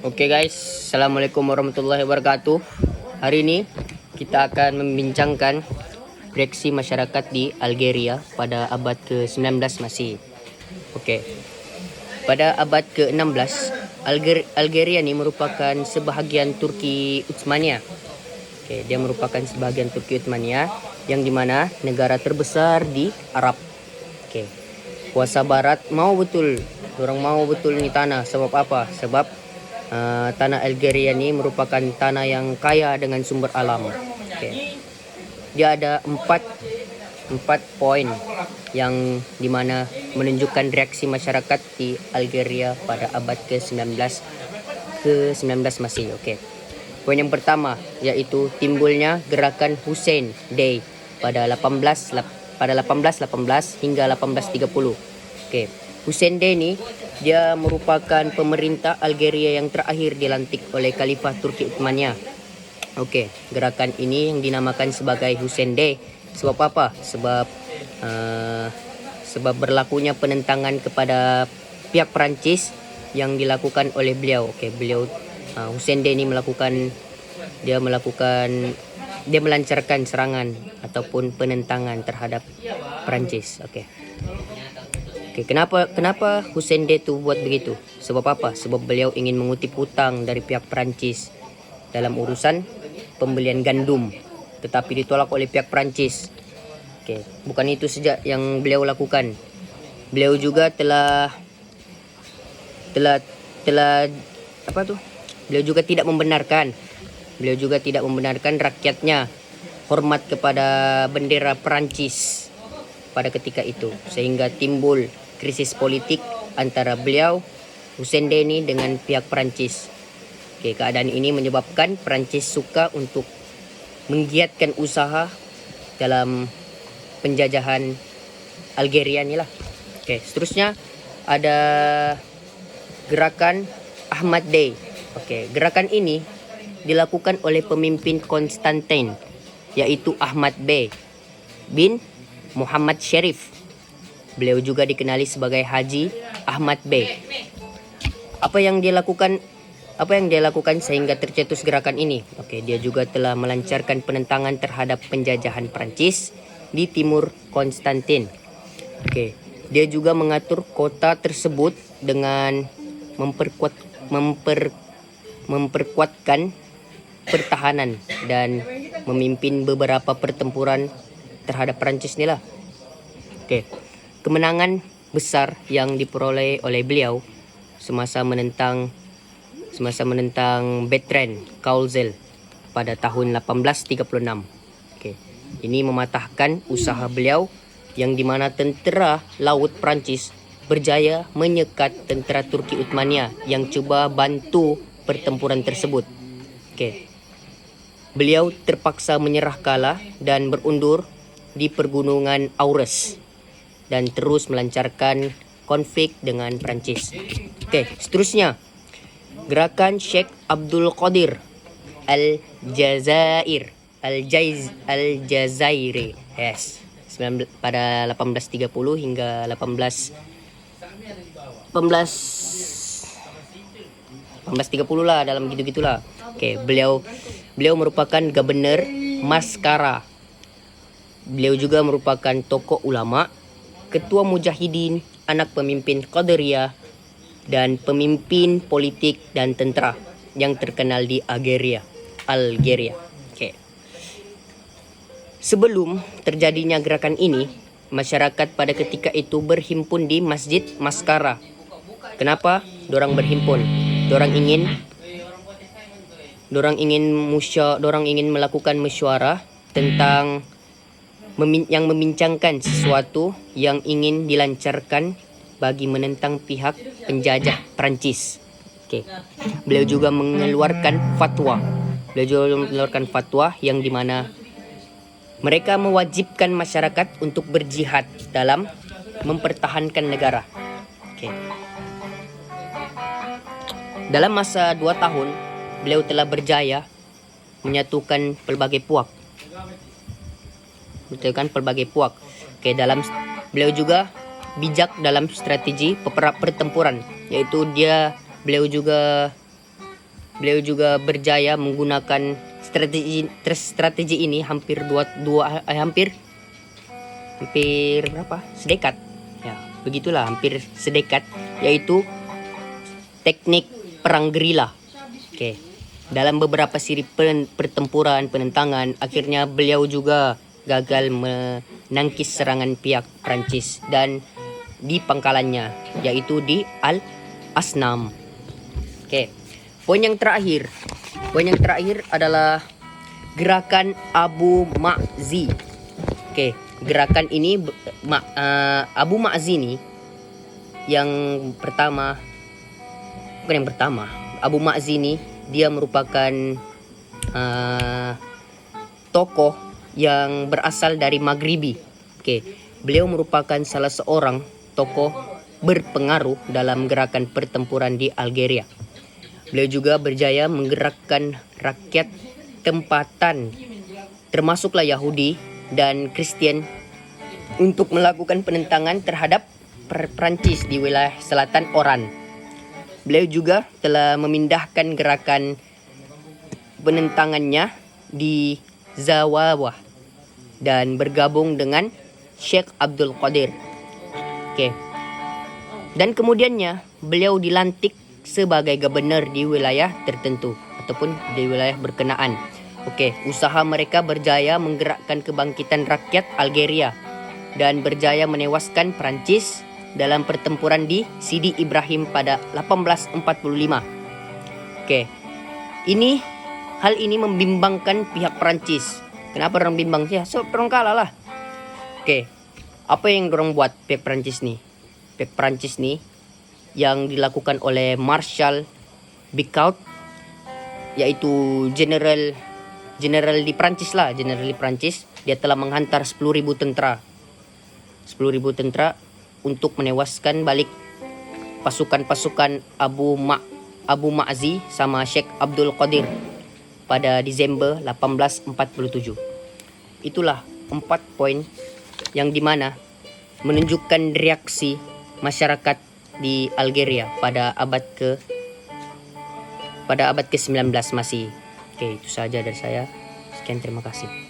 Oke guys, Assalamualaikum warahmatullahi wabarakatuh. Hari ini kita akan membincangkan reaksi masyarakat di Algeria pada abad ke-19 Masih. Oke. Pada abad ke-16, Algeria ini merupakan sebahagian Turki Utsmania. Oke, dia merupakan sebahagian Turki Utsmania yang dimana negara terbesar di Arab. Oke. Kuasa barat mau betul. Orang mau betul ini tanah. Sebab apa? Sebab tanah Algeria ini merupakan tanah yang kaya dengan sumber alam. Okay. Dia ada empat poin yang dimana menunjukkan reaksi masyarakat di Algeria pada abad ke-19 Masih. Okay. Poin yang pertama yaitu timbulnya gerakan Hussein Day pada 1818 hingga 1830. Okay. Hussein Day ini dia merupakan pemerintah Algeria yang terakhir dilantik oleh Khalifah Turki Utsmania. Okey, gerakan ini yang dinamakan sebagai Hussein Day. Sebab apa? Sebab berlakunya penentangan kepada pihak Perancis yang dilakukan oleh beliau. Okey, beliau Hussein Day ini melancarkan serangan ataupun penentangan terhadap Perancis. Okey. Okay, kenapa Hussein Day tu buat begitu? Sebab apa? Sebab beliau ingin mengutip hutang dari pihak Perancis dalam urusan pembelian gandum, tetapi ditolak oleh pihak Perancis. Okay, bukan itu saja yang beliau lakukan. Beliau juga telah Beliau juga tidak membenarkan rakyatnya hormat kepada bendera Perancis pada ketika itu, sehingga timbul krisis politik antara beliau Hussein Day ini dengan pihak Perancis. Okey, keadaan ini menyebabkan Perancis suka untuk menggiatkan usaha dalam penjajahan Algeria ni lah. Okey, seterusnya ada gerakan Ahmad Day. Okey, gerakan ini dilakukan oleh pemimpin Konstantin yaitu Ahmad Bey bin Muhammad Sharif. Beliau juga dikenali sebagai Haji Ahmad Bey. Apa yang dia lakukan sehingga tercetus gerakan ini? Okey, dia juga telah melancarkan penentangan terhadap penjajahan Perancis di timur Konstantin. Okey, dia juga mengatur kota tersebut dengan memperkuatkan pertahanan dan memimpin beberapa pertempuran terhadap Perancis ni lah. Okey. Kemenangan besar yang diperoleh oleh beliau semasa menentang Bertrand Couzel pada tahun 1836. Okey. Ini mematahkan usaha beliau yang di mana tentera laut Perancis berjaya menyekat tentera Turki Utsmania yang cuba bantu pertempuran tersebut. Okey. Beliau terpaksa menyerah kalah dan berundur di pergunungan Aures dan terus melancarkan konflik dengan Perancis. Okey, seterusnya gerakan Sheikh Abdul Qadir Al-Jazairi. Yes. Pada 1830 hingga 1830 lah, dalam gitu-gitulah. Okey, beliau merupakan gubernur Mascara. Beliau juga merupakan tokoh ulama, ketua mujahidin, anak pemimpin Qadariyah, dan pemimpin politik dan tentera yang terkenal di Algeria. Okay. Sebelum terjadinya gerakan ini, masyarakat pada ketika itu berhimpun di Masjid Mascara. Kenapa? Dorang berhimpun. Dorang ingin melakukan mesyuarah tentang yang membincangkan sesuatu yang ingin dilancarkan bagi menentang pihak penjajah Perancis. Okay. Beliau juga mengeluarkan fatwa yang dimana mereka mewajibkan masyarakat untuk berjihad dalam mempertahankan negara. Okay. Dalam masa 2 tahun, beliau telah berjaya menyatukan pelbagai puak. Okay, beliau juga bijak dalam strategi pertempuran, yaitu beliau juga Beliau juga berjaya menggunakan strategi ini hampir hampir berapa? Sedekat. Ya, begitulah hampir sedekat, yaitu teknik perang gerila. Oke. Dalam beberapa siri pertempuran penentangan, akhirnya beliau juga gagal menangkis serangan pihak Prancis dan di pangkalannya, yaitu di Al-Asnam. Oke. Poin yang terakhir adalah gerakan Abu Ma'zi. Oke, gerakan ini Abu Ma'zi ini Abu Ma'zi ini dia merupakan tokoh yang berasal dari Maghribi. Oke, beliau merupakan salah seorang tokoh berpengaruh dalam gerakan pertempuran di Algeria. Beliau juga berjaya menggerakkan rakyat tempatan, termasuklah Yahudi dan Kristen, untuk melakukan penentangan terhadap Prancis di wilayah selatan Oran. Beliau juga telah memindahkan gerakan penentangannya di Zawawah dan bergabung dengan Sheikh Abdul Qadir. Oke. Dan kemudiannya beliau dilantik sebagai gubernur di wilayah tertentu ataupun di wilayah berkenaan. Oke, usaha mereka berjaya menggerakkan kebangkitan rakyat Algeria dan berjaya menewaskan Prancis dalam pertempuran di Sidi Ibrahim pada 1845. Oke. Hal ini membimbangkan pihak Prancis. Kenapa orang bimbang sih? So, orang kalah lah. Oke. Apa yang orang buat pihak Prancis nih? Pihak Prancis nih yang dilakukan oleh Marshal Bicault, yaitu general di Prancis lah, general di Prancis. Dia telah menghantar 10.000 tentara untuk menewaskan balik pasukan Abu Ma'zi sama Sheikh Abdul Qadir pada Desember 1847. Itulah 4 poin yang dimana menunjukkan reaksi masyarakat di Algeria pada abad ke-19 masih. Oke, itu saja dari saya. Sekian, terima kasih.